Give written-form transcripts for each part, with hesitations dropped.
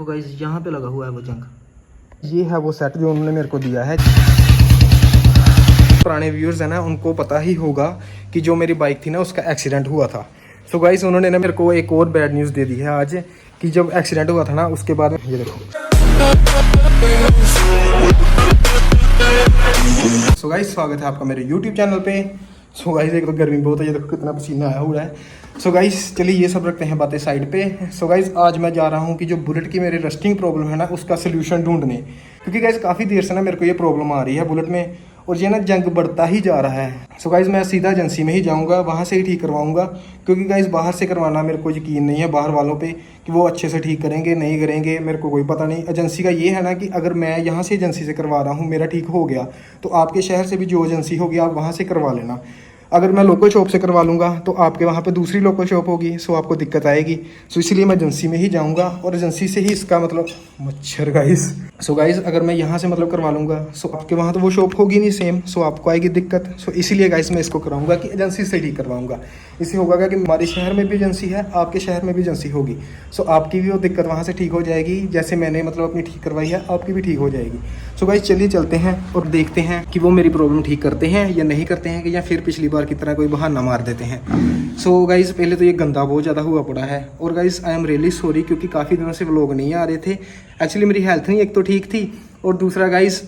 तो गाइस यहाँ पे लगा हुआ है वो जंग। ये है वो सेट जो उन्होंने मेरे को दिया है। पुराने व्यूअर्स हैं ना, उनको पता ही होगा कि जो मेरी बाइक थी ना उसका एक्सीडेंट हुआ था। सो गाइस उन्होंने ना मेरे को एक और बैड न्यूज़ दे दी है आज कि जब एक्सीडेंट हुआ था ना उसके बाद ये देखो। सो गाइस स्वागत है आपका मेरे यूट्यूब चैनल पे। सो गाइस एक तो गर्मी बहुत है, ये देखो कितना पसीना आया हुआ है। सो गाइस चलिए ये सब रखते हैं बातें साइड पे। सो गाइस आज मैं जा रहा हूँ कि जो बुलेट की मेरी रस्टिंग प्रॉब्लम है ना उसका सोल्यूशन ढूंढने, क्योंकि गाइस काफ़ी देर से ना मेरे को ये प्रॉब्लम आ रही है बुलेट में और ये ना जंग बढ़ता ही जा रहा है। सो गाइस मैं सीधा एजेंसी में ही जाऊंगा, वहाँ से ही ठीक करवाऊंगा, क्योंकि गाइस बाहर से करवाना मेरे को यकीन नहीं है बाहर वालों पे कि वो अच्छे से ठीक करेंगे नहीं करेंगे, मेरे को कोई पता नहीं। एजेंसी का ये है ना कि अगर मैं यहाँ से एजेंसी से करवा रहा हूँ मेरा ठीक हो गया तो आपके शहर से भी जो एजेंसी होगी आप वहाँ से करवा लेना। अगर मैं लोकल शॉप से करवा लूँगा तो आपके वहाँ पे दूसरी लोकल शॉप होगी, सो आपको दिक्कत आएगी। सो इसीलिए मैं एजेंसी में ही जाऊँगा और एजेंसी से ही इसका मतलब मच्छर गाइस। सो गाइस अगर मैं यहाँ से मतलब करवा लूँगा सो आपके वहाँ तो वो शॉप होगी नहीं सेम, सो आपको आएगी दिक्कत। सो इसीलिए गाइस मैं इसको कराऊँगा कि एजेंसी से ही करवाऊँगा। इससे होगा कि हमारे शहर में भी एजेंसी है, आपके शहर में भी एजेंसी होगी, सो आपकी भी वो दिक्कत वहाँ से ठीक हो जाएगी। जैसे मैंने मतलब अपनी ठीक करवाई है आपकी भी ठीक हो जाएगी। सो गाइस चलिए चलते हैं और देखते हैं कि वो मेरी प्रॉब्लम ठीक करते हैं या नहीं करते हैं, कि या फिर पिछली बार की तरह कोई बहाना मार देते हैं। सो गाइस पहले तो ये गंदा बहुत ज़्यादा हुआ पड़ा है और guys I am really sorry, क्योंकि काफ़ी दिनों से व्लॉग नहीं आ रहे थे। एक्चुअली मेरी हेल्थ नहीं एक तो ठीक थी और दूसरा गाइस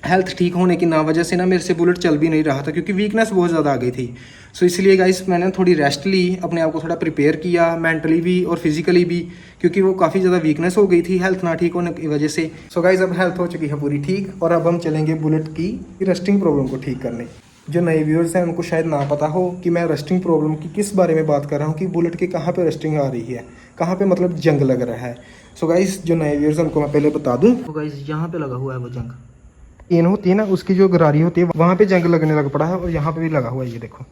हेल्थ ठीक होने की ना वजह से ना मेरे से बुलेट चल भी नहीं रहा था, क्योंकि वीकनेस बहुत ज़्यादा आ गई थी। सो इसलिए गाइस मैंने थोड़ी रेस्ट ली, अपने आप को थोड़ा प्रिपेयर किया मेंटली भी और फिजिकली भी, क्योंकि वो काफ़ी ज़्यादा वीकनेस हो गई थी हेल्थ ना ठीक होने की वजह से। सो गाइस अब हेल्थ हो चुकी है पूरी ठीक और अब हम चलेंगे बुलेट की रस्टिंग प्रॉब्लम को ठीक करने। जो नए व्यूअर्स हैं उनको शायद ना पता हो कि मैं रस्टिंग प्रॉब्लम की किस बारे में बात कर रहा हूँ, कि बुलेट के कहाँ पे रस्टिंग आ रही है, कहाँ पे मतलब जंग लग रहा है। सो गाइस जो नए व्यूअर्स हैं उनको मैं पहले बता दूँ। तो गाइस यहाँ पे लगा हुआ है वो जंग, इन होती है ना उसकी जो गरारी होती है वहाँ पे जंग लगने लग पड़ा है और यहाँ पे भी लगा हुआ है, ये देखो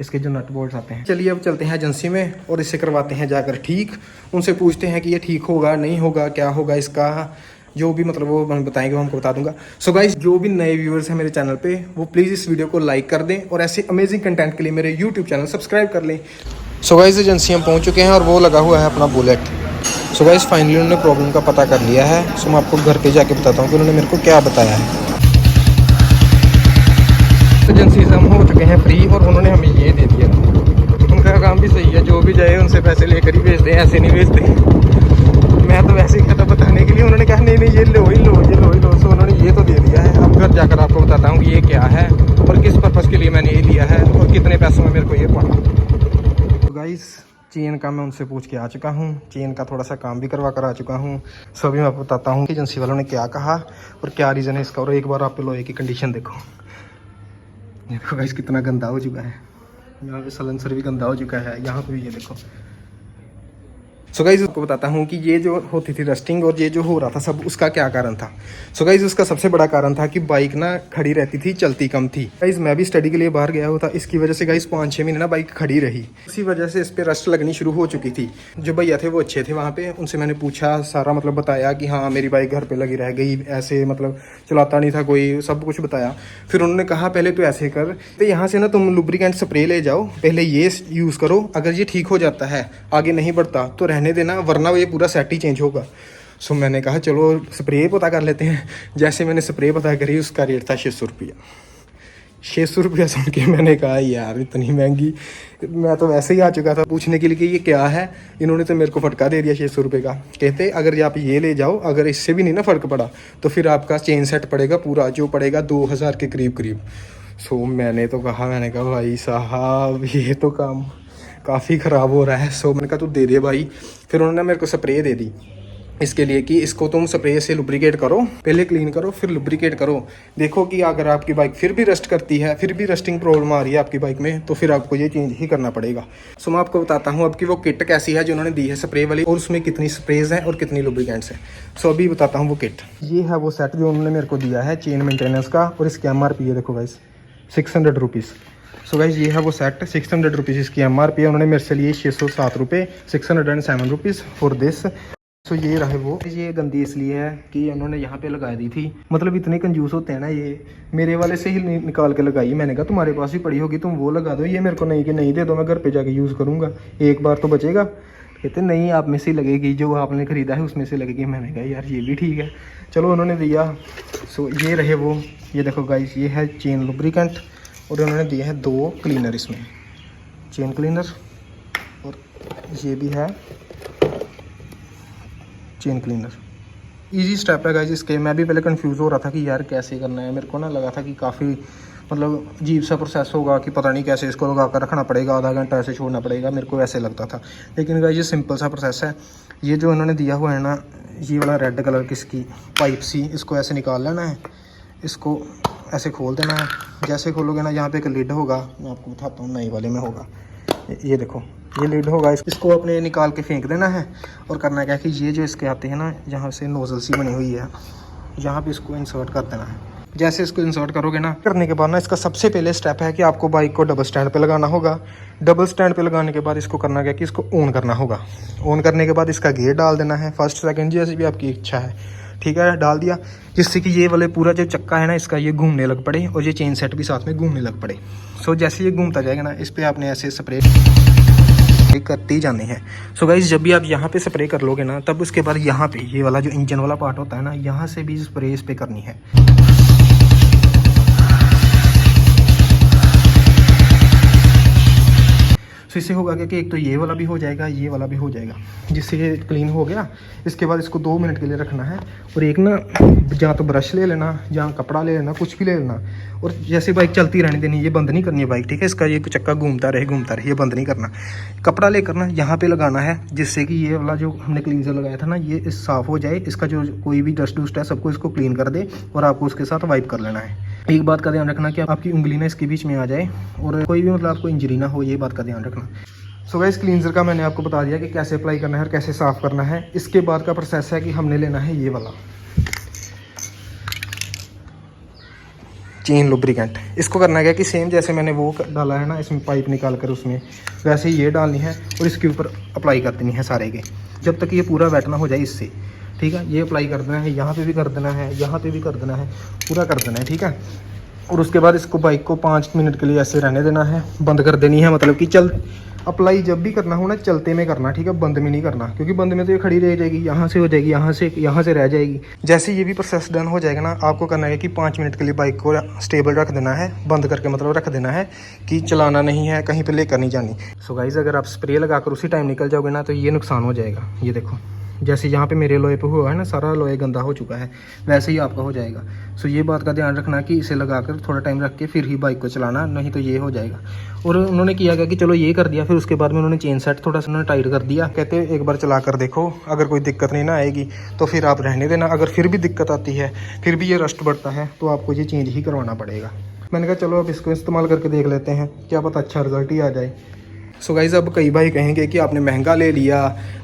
इसके जो नट बोल्ट्स आते हैं। चलिए अब चलते हैं एजेंसी में और इससे करवाते हैं जाकर ठीक। उनसे पूछते हैं कि ये ठीक होगा नहीं होगा, क्या होगा इसका, जो भी मतलब वो हम बताएंगे वो हमको बता दूंगा। सो गाइस जो भी नए व्यूअर्स हैं मेरे चैनल पे वो प्लीज़ इस वीडियो को लाइक कर दें और ऐसे अमेजिंग कंटेंट के लिए मेरे यूट्यूब चैनल सब्सक्राइब कर लें। सो गाइस एजेंसी हम पहुँच चुके हैं और वो लगा हुआ है अपना बुलेट। सो गाइस फाइनली उन्होंने प्रॉब्लम का पता कर लिया है। सो मैं आपको घर पे जाके बताता हूँ कि उन्होंने मेरे को क्या बताया है। एजेंसी से हम हो चुके हैं फ्री और उन्होंने हमें ये दे दिया। उनका काम भी सही है, जो भी जाए उनसे पैसे लेकर ही भेजते हैं, ऐसे नहीं भेजते। मैं तो वैसे ही कहता बताने के लिए, उन्होंने कहा नहीं नहीं ये लो ही लो ये लो ही लो। सो उन्होंने ये तो दे दिया है। अब घर जाकर आपको बताता हूँ कि ये क्या है और किस पर्पज़ के लिए मैंने ये लिया है और कितने पैसों में मेरे को ये पड़ा। तो गाइस चेन का मैं उनसे पूछ के आ चुका हूँ, चेन का थोड़ा सा काम भी करवा कर आ चुका हूँ। सो अभी मैं आपको बताता हूँ कि एजेंसी वालों ने क्या कहा और क्या रीज़न है इसका। और एक बार आप लोहे की कंडीशन देखो, देखो गाइस कितना गंदा हो चुका है। यहाँ पे सलेंसर भी गंदा हो चुका है, यहाँ पे भी ये देखो। सो गाइस आपको बताता हूँ कि ये जो होती थी रस्टिंग और ये जो हो रहा था सब उसका क्या कारण था। सो गाइस उसका सबसे बड़ा कारण था कि बाइक ना खड़ी रहती थी, चलती कम थी। गाइस मैं भी स्टडी के लिए बाहर गया हुआ था, इसकी वजह से गाइस 5-6 महीने ना बाइक खड़ी रही। इसी वजह से इस पर रस्ट लगनी शुरू हो चुकी थी। जो भैया थे वो अच्छे थे वहाँ पे, उनसे मैंने पूछा सारा मतलब बताया कि हाँ मेरी बाइक घर पर लगी रह गई, ऐसे मतलब चलाता नहीं था कोई, सब कुछ बताया। फिर उन्होंने कहा पहले तो ऐसे कर, तो यहाँ से ना तुम लुब्रिकेंट स्प्रे ले जाओ, पहले ये यूज़ करो, अगर ये ठीक हो जाता है आगे नहीं बढ़ता तो रहने देना, वरना ये पूरा सेट ही चेंज होगा। सो मैंने कहा चलो स्प्रे पता कर लेते हैं। जैसे मैंने स्प्रे पता करी उसका रेट था 600 रुपया। 600 रुपया सुन के मैंने कहा यार इतनी महंगी। मैं तो वैसे ही आ चुका था पूछने के लिए कि ये क्या है, इन्होंने तो मेरे को फटका दे दिया 600 रुपये का। कहते अगर आप ये ले जाओ, अगर इससे भी नहीं ना फ़र्क पड़ा तो फिर आपका चेन सेट पड़ेगा पूरा, जो पड़ेगा 2000 के करीब करीब। सो मैंने कहा भाई साहब ये तो काम काफ़ी ख़राब हो रहा है। सो मैंने कहा तू दे दे भाई। फिर उन्होंने मेरे को स्प्रे दे दी इसके लिए कि इसको तुम स्प्रे से लुब्रिकेट करो, पहले क्लीन करो फिर लुब्रिकेट करो। देखो कि अगर आपकी बाइक फिर भी रस्ट करती है, फिर भी रस्टिंग प्रॉब्लम आ रही है आपकी बाइक में, तो फिर आपको ये चेंज ही करना पड़ेगा। सो मैं आपको बताता हूँ अब कि वो किट कैसी है जो उन्होंने दी है स्प्रे वाली, और उसमें कितनी स्प्रेज हैं और कितनी लुब्रिकेंट्स हैं। सो अभी बताता हूँ वो किट। ये है वो सेट जो उन्होंने मेरे को दिया है चेन मेंटेनेंस का, और इसकी MRP है देखो गाइस 600 रुपीज़। सो गाइस ये है वो सेट 600 रुपीज़ इसकी MRP है। उन्होंने मेरे से लिए 607 रुपये, 607 रुपीज़ फॉर दिस। सो ये रहे वो, ये गंदी इसलिए है कि उन्होंने यहाँ पे लगा दी थी। मतलब इतने कंजूस होते हैं ना, ये मेरे वाले से ही निकाल के लगाई। मैंने कहा तुम्हारे पास ही पड़ी होगी तुम वो लगा दो, ये मेरे को नहीं कि नहीं दे दो मैं घर पे जाके यूज़ करूँगा, एक बार तो बचेगा। कहते नहीं आप में से लगेगी, जो आपने ख़रीदा है उसमें से लगेगी। मैंने कहा यार ये भी ठीक है, चलो उन्होंने दिया। सो ये रहे वो, ये देखो गाइस ये है चेन लुब्रिकेंट और उन्होंने दिए हैं 2 क्लीनर इसमें, चेन क्लीनर और ये भी है चेन क्लीनर। इजी स्टेप है गाइस इसके। मैं भी पहले कंफ्यूज हो रहा था कि यार कैसे करना है, मेरे को ना लगा था कि काफ़ी मतलब अजीब सा प्रोसेस होगा कि पता नहीं कैसे इसको लगा कर रखना पड़ेगा, आधा घंटा ऐसे छोड़ना पड़ेगा, मेरे को ऐसे लगता था। लेकिन गाइस ये सिंपल सा प्रोसेस है। ये जो इन्होंने दिया हुआ है ना, ये वाला रेड कलर की इसकी पाइप सी, इसको ऐसे निकाल लेना है, इसको ऐसे खोल देना है। जैसे खोलोगे ना, यहाँ पे एक लिड होगा, मैं आपको बताता हूँ, नई वाले में होगा, ये देखो ये लिड होगा, इसको अपने निकाल के फेंक देना है। और करना क्या है कि ये जो इसके आते हैं ना, यहाँ से नोज़ल सी बनी हुई है, यहाँ पे इसको इंसर्ट कर देना है। जैसे इसको इंसर्ट करोगे ना, करने के बाद ना इसका सबसे पहले स्टेप है कि आपको बाइक को डबल स्टैंड पे लगाना होगा। डबल स्टैंड पे लगाने के बाद इसको करना क्या कि इसको ऑन करना होगा। ऑन करने के बाद इसका गियर डाल देना है, फर्स्ट सेकंड जैसे भी आपकी इच्छा है, ठीक है, डाल दिया, जिससे कि ये वाले पूरा जो चक्का है ना इसका, ये घूमने लग पड़े और ये चेन सेट भी साथ में घूमने लग पड़े। सो जैसे ये घूमता जाएगा ना, इस पर आपने ऐसे स्प्रे करती जानी है। सो गाइस जब भी आप यहाँ पे स्प्रे कर लोगे ना, तब उसके बाद यहाँ पे ये वाला जो इंजन वाला पार्ट होता है ना, यहाँ से भी स्प्रे इस पे करनी है। सो इससे होगा कि एक तो ये वाला भी हो जाएगा, ये वाला भी हो जाएगा, जिससे ये क्लीन हो गया। इसके बाद इसको 2 मिनट के लिए रखना है और एक ना या तो ब्रश ले लेना या कपड़ा ले लेना, कुछ भी ले लेना, और जैसे बाइक चलती रहने देनी, ये बंद नहीं करनी है बाइक, ठीक है। इसका ये चक्का घूमता रहे, ये बंद नहीं करना। कपड़ा लेकर ना यहाँ पे लगाना है, जिससे कि ये वाला जो हमने क्लींजर लगाया था ना, ये साफ़ हो जाए, इसका जो कोई भी डस्ट वस्ट है सबको इसको क्लीन कर दे और आपको उसके साथ वाइप कर लेना है। एक बात का ध्यान रखना कि आपकी उंगली ना इसके बीच में आ जाए और कोई भी मतलब आपको इंजरी ना हो, ये बात का ध्यान रखना। सो गाइस क्लींजर का मैंने आपको बता दिया कि कैसे अप्लाई करना है और कैसे साफ़ करना है। इसके बाद का प्रोसेस है कि हमने लेना है ये वाला चेन लुब्रिकेंट। इसको करना क्या कि सेम जैसे मैंने वो डाला है ना, इसमें पाइप निकाल कर उसमें, वैसे ही ये डालनी है और इसके ऊपर अप्लाई कर देनी है सारे के, जब तक ये पूरा वेट ना हो जाए इससे, ठीक है। ये अप्लाई कर देना है, यहाँ पे भी कर देना है, यहाँ पे भी कर देना है, पूरा कर देना है, ठीक है। और उसके बाद इसको बाइक को 5 मिनट के लिए ऐसे रहने देना है, बंद कर देनी है। मतलब कि चल अप्लाई जब भी करना हो ना, चलते में करना, ठीक है, बंद में नहीं करना, क्योंकि बंद में तो ये खड़ी रह जाएगी, यहाँ से हो जाएगी, यहाँ से रह जाएगी। जैसे ये भी प्रोसेस डन हो जाएगा ना, आपको करना है कि 5 मिनट के लिए बाइक को स्टेबल रख देना है, बंद करके मतलब रख देना है कि चलाना नहीं है, कहीं पर लेकर नहीं जानी। सो गाइस अगर आप स्प्रे लगाकर उसी टाइम निकल जाओगे ना, तो ये नुकसान हो जाएगा। ये देखो जैसे यहाँ पे मेरे लोहे पे हुआ है ना, सारा लोहे गंदा हो चुका है, वैसे ही आपका हो जाएगा। सो ये बात का ध्यान रखना कि इसे लगाकर थोड़ा टाइम रख के फिर ही बाइक को चलाना, नहीं तो ये हो जाएगा। और उन्होंने किया गया कि चलो ये कर दिया, फिर उसके बाद में उन्होंने चेन सेट थोड़ा सा टाइट कर दिया। कहते एक बार चला कर देखो, अगर कोई दिक्कत नहीं ना आएगी तो फिर आप रहने देना, अगर फिर भी दिक्कत आती है, फिर भी ये रस्ट बढ़ता है, तो आपको ये चेंज ही करवाना पड़ेगा। मैंने कहा चलो अब इसको इस्तेमाल करके देख लेते हैं, क्या पता अच्छा रिजल्ट ही आ जाए। सो गाइज़ अब कई भाई कहेंगे कि आपने महंगा ले लिया,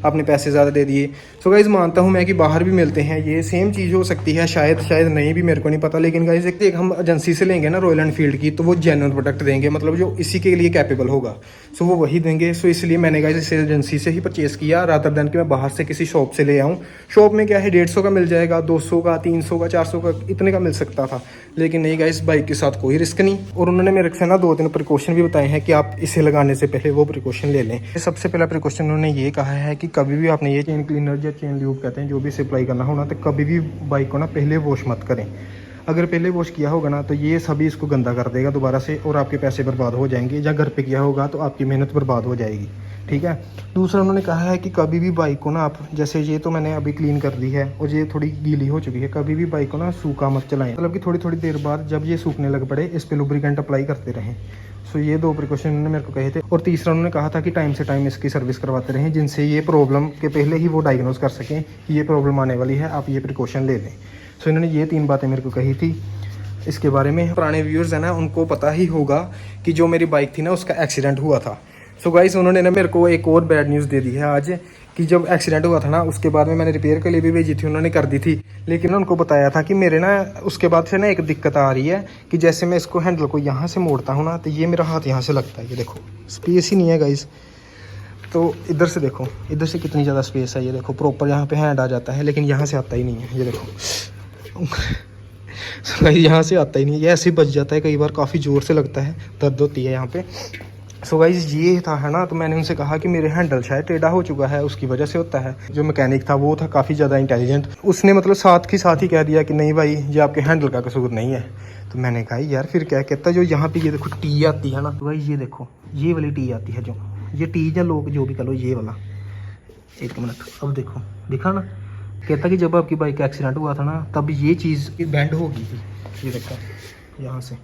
आपने पैसे ज़्यादा दे दिए। सो गाइज़ मानता हूँ मैं कि बाहर भी मिलते हैं, ये सेम चीज़ हो सकती है, शायद नहीं भी, मेरे को नहीं पता। लेकिन गाइज़ एक हम एजेंसी से लेंगे ना रॉयल एनफील्ड की, तो वो जेन्युइन प्रोडक्ट देंगे, मतलब जो इसी के लिए कैपेबल होगा, सो वो वही देंगे। सो इसलिए मैंने गाइज़ इस एजेंसी से ही परचेज़ किया, रादर देन कि मैं बाहर से किसी शॉप से ले आऊँ। शॉप में क्या है 150 का मिल जाएगा, 200 का, 300 का, 400 का, इतने का मिल सकता था। लेकिन नहीं गाइज़, बाइक के साथ कोई रिस्क नहीं। और उन्होंने मेरे से ना 2-3 प्रिकॉशन भी बताए हैं कि आप इसे लगाने से पहले वो प्रिकॉशन ले लें। सबसे पहला प्रिकॉशन उन्होंने ये कहा है कि कभी भी आपने ये चेन क्लीनर या चेन ल्यूब कहते हैं, जो भी अप्लाई करना हो ना, तो कभी भी बाइक को ना पहले वॉश मत करें। अगर पहले वॉश किया होगा ना, तो ये सभी इसको गंदा कर देगा दोबारा से और आपके पैसे बर्बाद हो जाएंगे। या घर पे किया होगा तो आपकी मेहनत बर्बाद हो जाएगी, ठीक है। दूसरा उन्होंने कहा है कि कभी भी बाइक को ना आप, जैसे ये तो मैंने अभी क्लीन कर दी है और ये थोड़ी गीली हो चुकी है, कभी भी बाइक को ना सूखा मत चलाएं। मतलब कि थोड़ी थोड़ी देर बाद जब ये सूखने लग पड़े, इस पर लुब्रिकेंट अप्लाई करते रहें। सो ये 2 प्रिकॉशन उन्होंने मेरे को कहे थे। और तीसरा उन्होंने कहा था कि टाइम से टाइम इसकी सर्विस करवाते रहें, जिनसे ये प्रॉब्लम के पहले ही वो डायग्नोज कर सकें कि ये प्रॉब्लम आने वाली है, आप ये प्रिकॉशन ले लें। सो इन्होंने ये 3 बातें मेरे को कही थी इसके बारे में। पुराने व्यूअर्स हैं ना, उनको पता ही होगा कि जो मेरी बाइक थी ना, उसका एक्सीडेंट हुआ था। सो गाइस उन्होंने ना मेरे को एक और बैड न्यूज़ दे दी है आज, कि जब एक्सीडेंट हुआ था ना, उसके बाद में मैंने रिपेयर के लिए भी भेजी थी, उन्होंने कर दी थी। लेकिन उनको बताया था कि मेरे ना उसके बाद से ना एक दिक्कत आ रही है कि जैसे मैं इसको हैंडल को यहाँ से मोड़ता हूँ ना, तो ये मेरा हाथ यहाँ से लगता है। ये देखो स्पेस ही नहीं है गाइस। तो इधर से देखो, इधर से कितनी ज़्यादा स्पेस है, ये देखो प्रॉपर यहाँ पे हैंड आ जाता है, लेकिन यहाँ से आता ही नहीं है। ये देखो यहाँ से आता ही नहीं है, ये ऐसे ही बच जाता है, कई बार काफ़ी ज़ोर से लगता है, दर्द होती है यहाँ पे। सो गाइस ये था है ना, तो मैंने उनसे कहा कि मेरे हैंडल शायद टेढ़ा हो चुका है, उसकी वजह से होता है। जो मैकेनिक था वो था काफ़ी ज़्यादा इंटेलिजेंट, उसने मतलब साथ ही कह दिया कि नहीं भाई ये आपके हैंडल का कसूर नहीं है। तो मैंने कहा यार फिर क्या कहता, जो यहाँ पे ये देखो टी आती है ना, तो भाई ये देखो ये वाली टी आती है, जो ये टी या लोग जो भी करो, ये वाला, एक मिनट, अब देखो दिखा ना, कहता कि जब आपकी बाइक का एक्सीडेंट हुआ था ना, तब ये चीज़ बैंड हो गई थी, ये देखो यहाँ से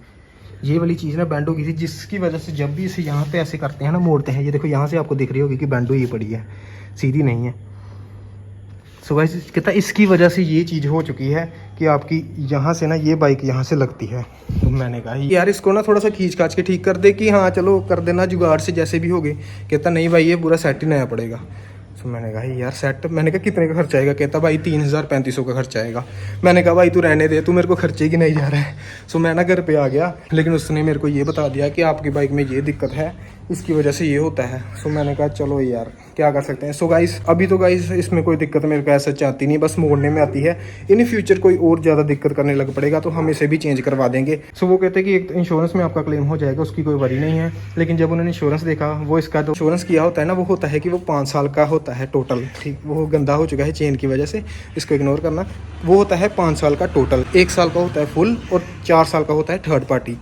ये वाली चीज़ ना बैंड हो गई थी, जिसकी वजह से जब भी इसे यहाँ पे ऐसे करते हैं ना, मोड़ते हैं, ये देखो यहाँ से आपको दिख रही होगी कि बैंड हुई पड़ी है, सीधी नहीं है। सो गाइस कहता इसकी वजह से ये चीज़ हो चुकी है कि आपकी यहाँ से ना ये बाइक यहाँ से लगती है। तो मैंने कहा यार इसको ना थोड़ा सा खींच खाच के ठीक कर दे, कि हाँ चलो कर देना जुगाड़ से जैसे भी हो गए। कहता नहीं भाई ये पूरा सेट ही नया पड़ेगा। तो मैंने कहा यार सेट, मैंने कहा कितने का खर्चा आएगा? कहता भाई 3000-3500 का खर्चा आएगा। मैंने कहा भाई तू रहने दे, तू मेरे को खर्चे की नहीं जा रहा है। सो मैं ना घर पे आ गया, लेकिन उसने मेरे को ये बता दिया कि आपकी बाइक में ये दिक्कत है, इसकी वजह से ये होता है। सो मैंने कहा चलो यार क्या कर सकते हैं। सो गाइस अभी तो गाइस इसमें कोई दिक्कत मेरे को ऐसा आती नहीं, बस मोड़ने में आती है। इन फ्यूचर कोई और ज़्यादा दिक्कत करने लग पड़ेगा तो हम इसे भी चेंज करवा देंगे। सो वो कहते हैं कि एक इंश्योरेंस में आपका क्लेम हो जाएगा, उसकी कोई वरी नहीं है। लेकिन जब उन्होंने इंश्योरेंस देखा, वो इसका जो इंश्योरेंस किया होता है ना, वो होता है कि वो 5 साल का होता है टोटल, ठीक, वो गंदा हो चुका है चेन की वजह से, इसको इग्नोर करना। वो होता है 5 साल का टोटल, 1 साल का होता है फुल और 4 साल का होता है थर्ड पार्टी।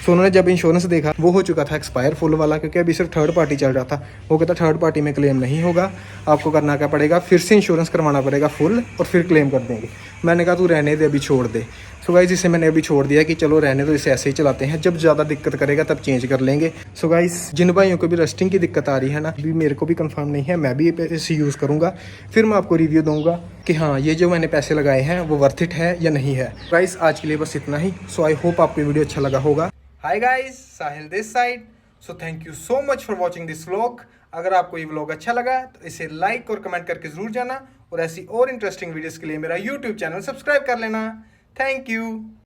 सो उन्होंने जब इंश्योरेंस देखा, वो हो चुका था एक्सपायर फुल वाला, क्योंकि अभी सिर्फ थर्ड पार्टी चल रहा था। वो कहता थर्ड पार्टी में क्लेम नहीं होगा, आपको करना क्या पड़ेगा, फिर से इंश्योरेंस करवाना पड़ेगा फुल, और फिर क्लेम कर देंगे। मैंने कहा तू रहने दे, अभी छोड़ दे। सो गाइस इसे मैंने अभी छोड़ दिया कि चलो रहने दो, इसे ऐसे ही चलाते हैं, जब ज़्यादा दिक्कत करेगा तब चेंज कर लेंगे। सो गाइस जिन भाइयों को भी रस्टिंग की दिक्कत आ रही है ना, अभी मेरे को भी कंफर्म नहीं है, मैं भी इसे यूज़ करूँगा, फिर मैं आपको रिव्यू दूंगा कि हाँ ये जो मैंने पैसे लगाए हैं वो वर्थ इट है या नहीं है। गाइस आज के लिए बस इतना ही। सो आई होप आपको वीडियो अच्छा लगा होगा। Hi guys, Sahil this side. So thank you so much for watching this vlog. अगर आपको ये व्लॉग अच्छा लगा तो इसे लाइक और कमेंट करके ज़रूर जाना, और ऐसी और इंटरेस्टिंग वीडियोस के लिए मेरा यूट्यूब चैनल सब्सक्राइब कर लेना। Thank you.